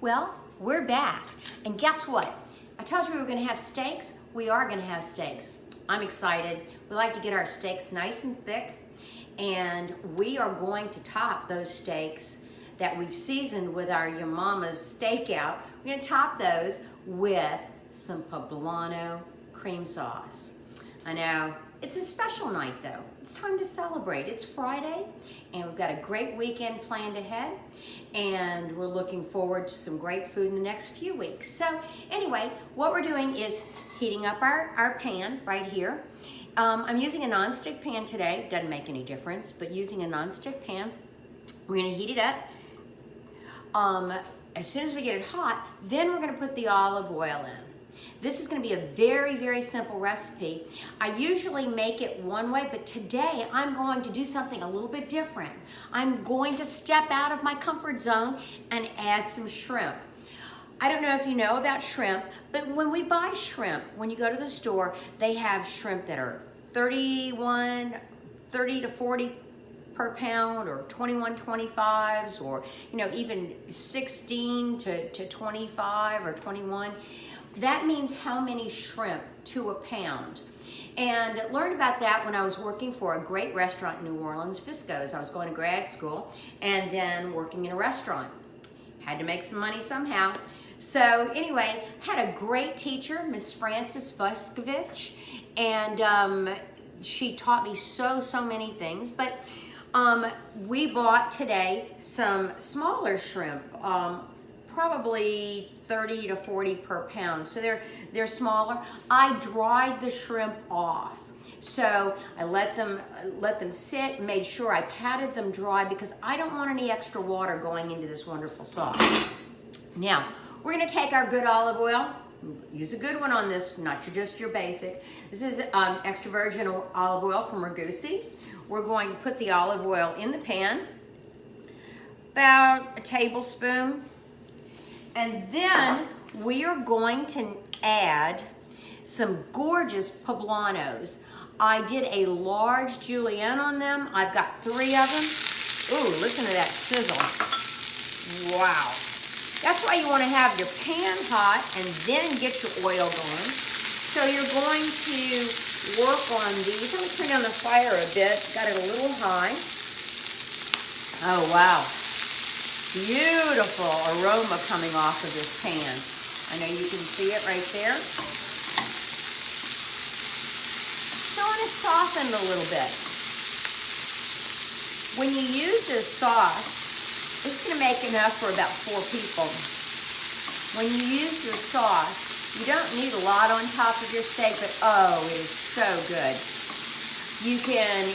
Well, we're back, and guess what? I told you we were gonna have steaks. We are gonna have steaks. I'm excited. We like to get our steaks nice and thick, and we are going to top those steaks that we've seasoned with our Your Mama's Stakeout. We're gonna top those with some Poblano cream sauce. I know, it's a special night though. It's time to celebrate. It's Friday, and we've got a great weekend planned ahead, and we're looking forward to some great food in the next few weeks. So anyway, what we're doing is heating up our pan right here. I'm using a nonstick pan today. Doesn't make any difference, but using a nonstick pan, we're gonna heat it up. As soon as we get it hot, then we're gonna put the olive oil in. This is gonna be a very, very simple recipe. I usually make it one way, but today I'm going to do something a little bit different. I'm going to step out of my comfort zone and add some shrimp. I don't know if you know about shrimp, but when we buy shrimp, when you go to the store, they have shrimp that are 30 to 40 per pound, or 21.25s, or even 16 to 25 or 21. That means how many shrimp to a pound. And learned about that when I was working for a great restaurant in New Orleans, Visco's. I was going to grad school and then working in a restaurant. Had to make some money somehow. So anyway, had a great teacher, Miss Frances Vuskovich, and she taught me so many things. But we bought today some smaller shrimp, probably 30 to 40 per pound. So they're smaller. I dried the shrimp off. So I let them sit, made sure I patted them dry because I don't want any extra water going into this wonderful sauce. Now, we're gonna take our good olive oil. Use a good one on this, not just your basic. This is extra virgin olive oil from Ragusi. We're going to put the olive oil in the pan, about a tablespoon. And then we are going to add some gorgeous poblanos. I did a large julienne on them. I've got 3 of them. Ooh, listen to that sizzle. Wow. That's why you want to have your pan hot and then get your oil going. So you're going to work on these. I'm going to turn down the fire a bit. Got it a little high. Oh, wow. Beautiful aroma coming off of this pan. I know you can see it right there. So I want to soften a little bit. When you use this sauce, this is going to make enough for about 4 people. When you use this sauce, you don't need a lot on top of your steak, but oh, it is so good. You can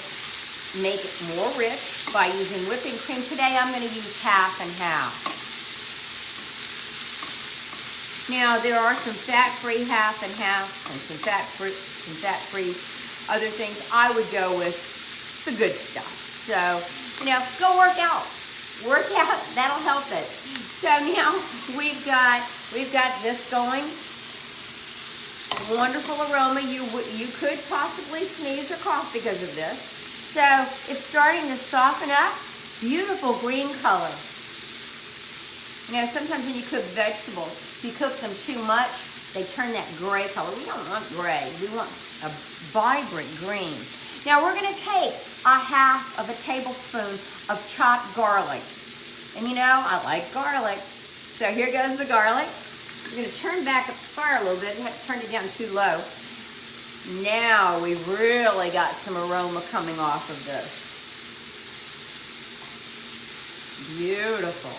make it more rich by using whipping cream. Today I'm going to use half and half. Now there are some fat-free half and halves and some fat-free other things. I would go with the good stuff. So, go work out. Work out, that'll help it. So now we've got this going. Wonderful aroma. You could possibly sneeze or cough because of this. So it's starting to soften up. Beautiful green color. Sometimes when you cook vegetables, if you cook them too much, they turn that gray color. We don't want gray. We want a vibrant green. Now we're going to take a half of a tablespoon of chopped garlic. And I like garlic. So here goes the garlic. We're going to turn back up the fire a little bit. I have to turn it down too low. Now we've really got some aroma coming off of this. Beautiful.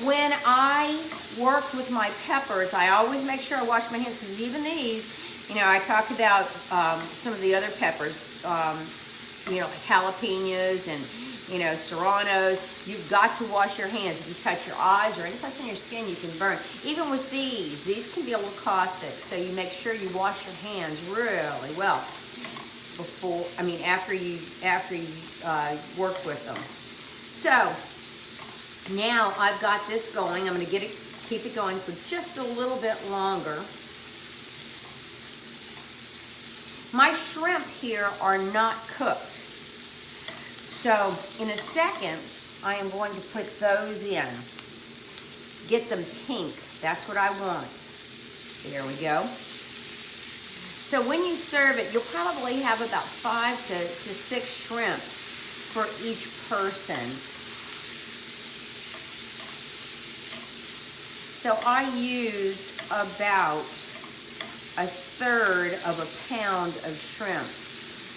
When I work with my peppers, I always make sure I wash my hands, because even these, I talked about some of the other peppers, like jalapenos and serranos. You've got to wash your hands. If you touch your eyes or any place on your skin, you can burn. Even with these can be a little caustic, so you make sure you wash your hands really well after you work with them. So now I've got this going. I'm going to keep it going for just a little bit longer. My shrimp here are not cooked. So in a second, I am going to put those in. Get them pink. That's what I want. There we go. So when you serve it, you'll probably have about 5 to 6 shrimp for each person. So I used about 1/3 of a pound of shrimp.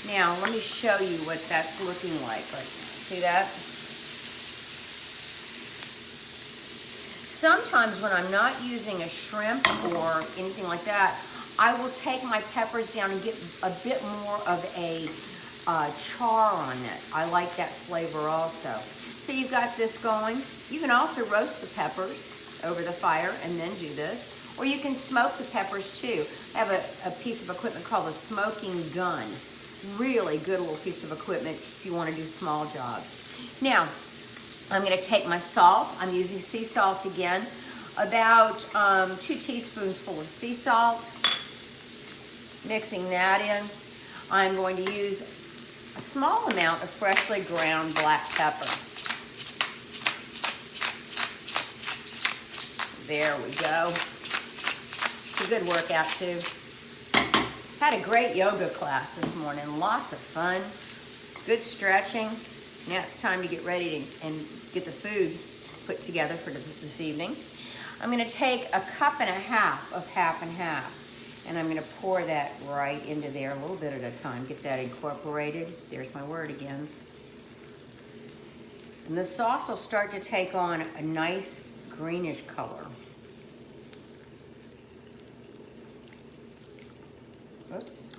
Now, let me show you what that's looking like. See that? Sometimes when I'm not using a shrimp or anything like that, I will take my peppers down and get a bit more of a char on it. I like that flavor also. So you've got this going. You can also roast the peppers over the fire and then do this. Or you can smoke the peppers too. I have a piece of equipment called a smoking gun. Really good little piece of equipment if you want to do small jobs. Now, I'm going to take my salt. I'm using sea salt again. About 2 teaspoonsful of sea salt. Mixing that in. I'm going to use a small amount of freshly ground black pepper. There we go. It's a good workout too. Had a great yoga class this morning. Lots of fun. Good stretching. Now it's time to get ready and get the food put together for this evening. I'm going to take 1.5 cups of half and half. And I'm going to pour that right into there a little bit at a time. Get that incorporated. There's my word again. And the sauce will start to take on a nice greenish color. Oops.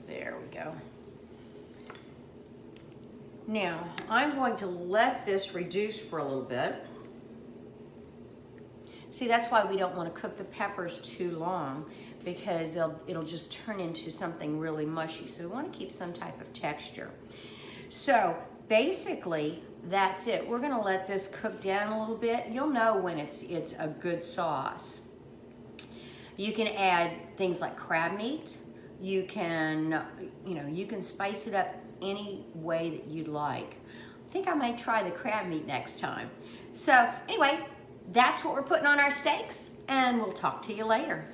There we go. Now, I'm going to let this reduce for a little bit. See, that's why we don't want to cook the peppers too long, because it'll just turn into something really mushy. So we want to keep some type of texture. So basically, that's it. We're going to let this cook down a little bit. You'll know when it's a good sauce. You can add things like crab meat. You can spice it up any way that you'd like. I think I might try the crab meat next time. So anyway, that's what we're putting on our steaks, and we'll talk to you later.